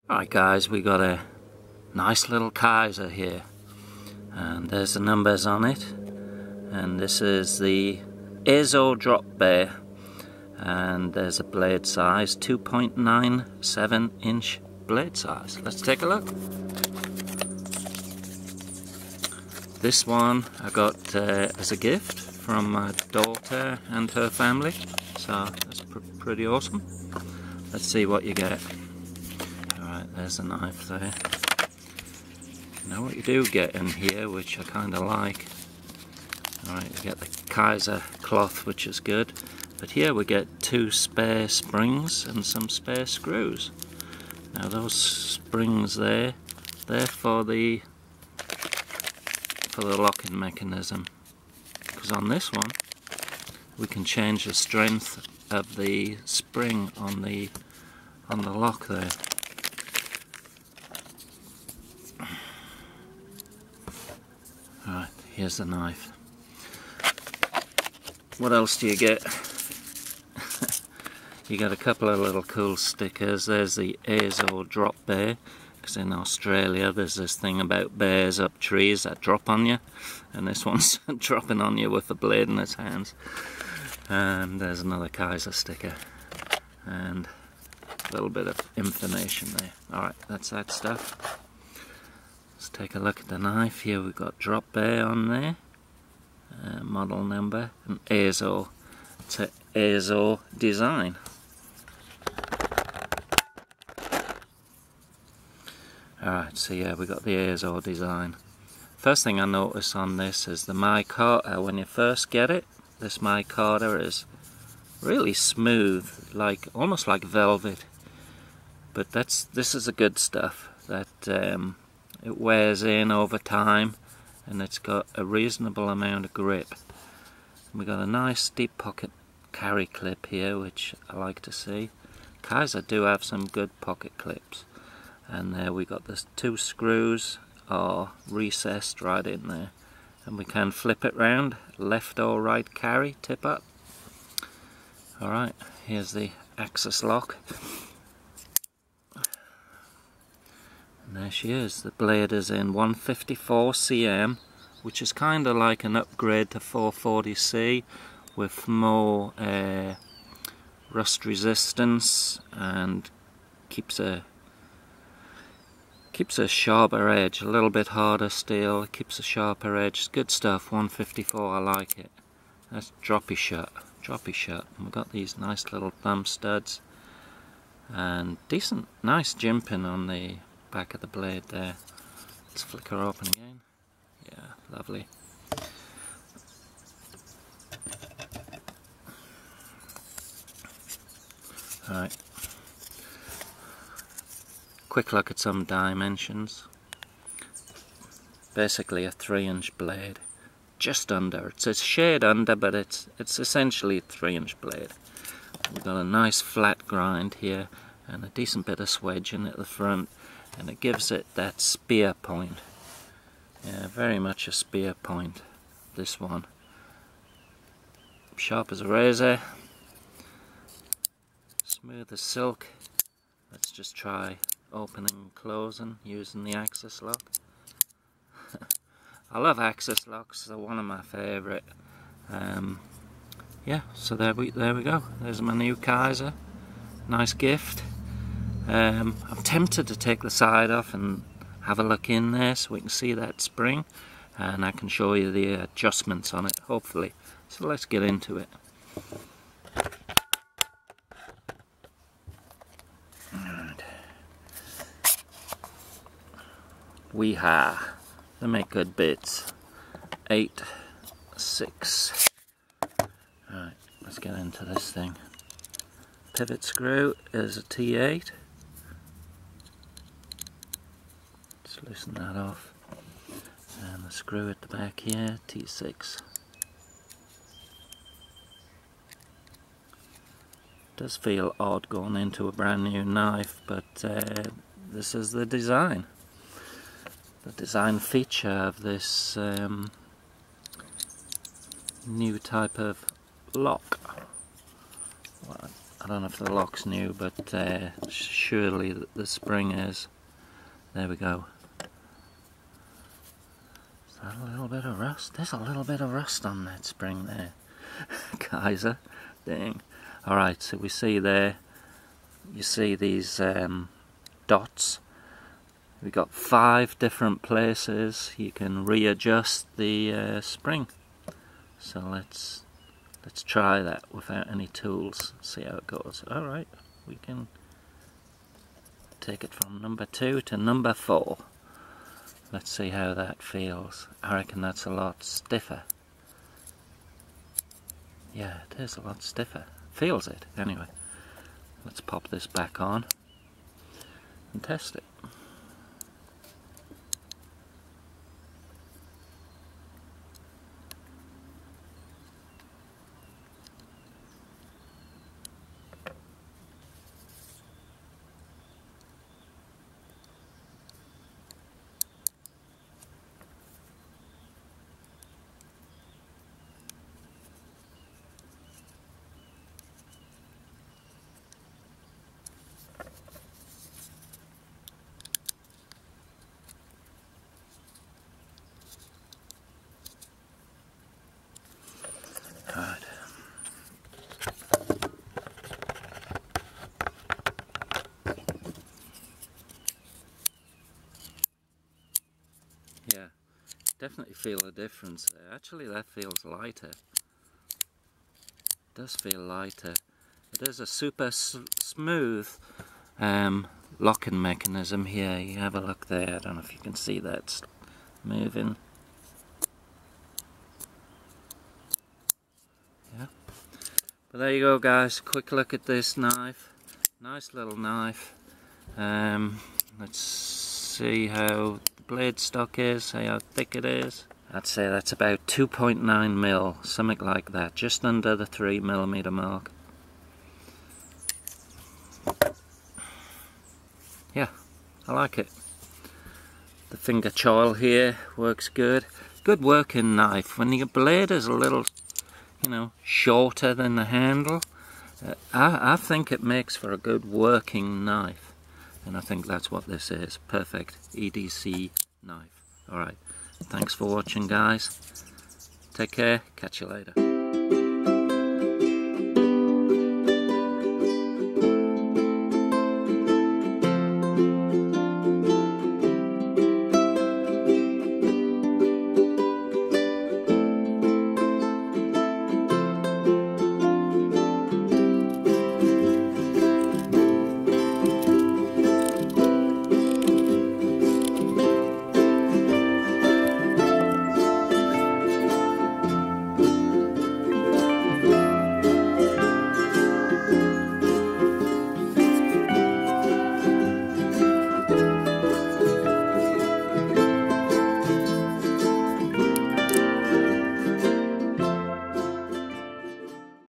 Alright guys, we got a nice little Kizer here, and there's the numbers on it, and this is the Azo drop bear, and there's a blade size, 2.97 inch blade size. Let's take a look. This one I got as a gift from my daughter and her family, so that's pretty awesome. Let's see what you get. Alright, there's a knife there. Now what you do get in here, which I kind of like, alright, you get the Kizer cloth, which is good, but here we get 2 spare springs and some spare screws. Now those springs there, they're for the locking mechanism, because on this one we can change the strength of the spring on the lock there. Alright, here's the knife. What else do you get? You get a couple of little cool stickers. There's the Azo drop bear, because in Australia there's this thing about bears up trees that drop on you, and this one's dropping on you with a blade in its hands. And there's another Kizer sticker and a little bit of information there. Alright, that's that stuff. Let's take a look at the knife. Here we've got drop bear on there, model number, and Azo. It's an Azo design. Alright, so yeah, we got the Azo design. First thing I notice on this is the micarta. When you first get it, this micarta is really smooth, like almost like velvet. But this is the good stuff, that it wears in over time, and it's got a reasonable amount of grip. We got a nice deep pocket carry clip here, which I like to see. Kizer do have some good pocket clips. And there we got the 2 screws are recessed right in there, and we can flip it round, left or right carry, tip up. Alright, here's the axis lock, and there she is. The blade is in 154 cm, which is kind of like an upgrade to 440C with more rust resistance, and keeps a sharper edge, a little bit harder steel, it keeps a sharper edge. It's good stuff, 154, I like it. That's droppy shut. And we've got these nice little thumb studs, and decent, nice jimping on the back of the blade there. Let's flick her open again. Yeah, lovely. Alright. Quick look at some dimensions. Basically a 3-inch blade, just under. It's a shade under, but it's essentially a 3-inch blade. We've got a nice flat grind here and a decent bit of swedging at the front, and it gives it that spear point. Yeah, very much a spear point, this one. Sharp as a razor, smooth as silk. Let's just try opening and closing using the axis lock. I love axis locks, they're one of my favourite. Yeah, so there we go. There's my new Kizer. Nice gift. I'm tempted to take the side off and have a look in there so we can see that spring, and I can show you the adjustments on it, hopefully. So let's get into it. They make good bits. 8, 6. Alright, let's get into this thing. Pivot screw is a T8. Let's loosen that off. And the screw at the back here, T6. Does feel odd going into a brand new knife, but this is the design. The design feature of this new type of lock. Well, I don't know if the lock's new, but surely the spring is. There we go. Is that a little bit of rust? There's a little bit of rust on that spring there. Kizer, dang. Alright, so we see there, you see these dots. We've got 5 different places you can readjust the spring. So let's try that without any tools, see how it goes. Alright, we can take it from number 2 to number 4. Let's see how that feels. I reckon that's a lot stiffer. Yeah, it is a lot stiffer. Feels it, anyway. Let's pop this back on and test it. Right. Yeah, definitely feel a difference there. Actually, that feels lighter. It does feel lighter. It is a super smooth locking mechanism here. You have a look there. I don't know if you can see that moving. Yeah. But there you go, guys. Quick look at this knife. Nice little knife. Let's see how the blade stock is, see how thick it is. I'd say that's about 2.9 mil, something like that, just under the 3mm mark. Yeah, I like it. The finger choil here works good. Good working knife. When your blade is a little, you know, shorter than the handle, I think it makes for a good working knife. And I think that's what this is. Perfect EDC knife. Alright, thanks for watching, guys. Take care, catch you later.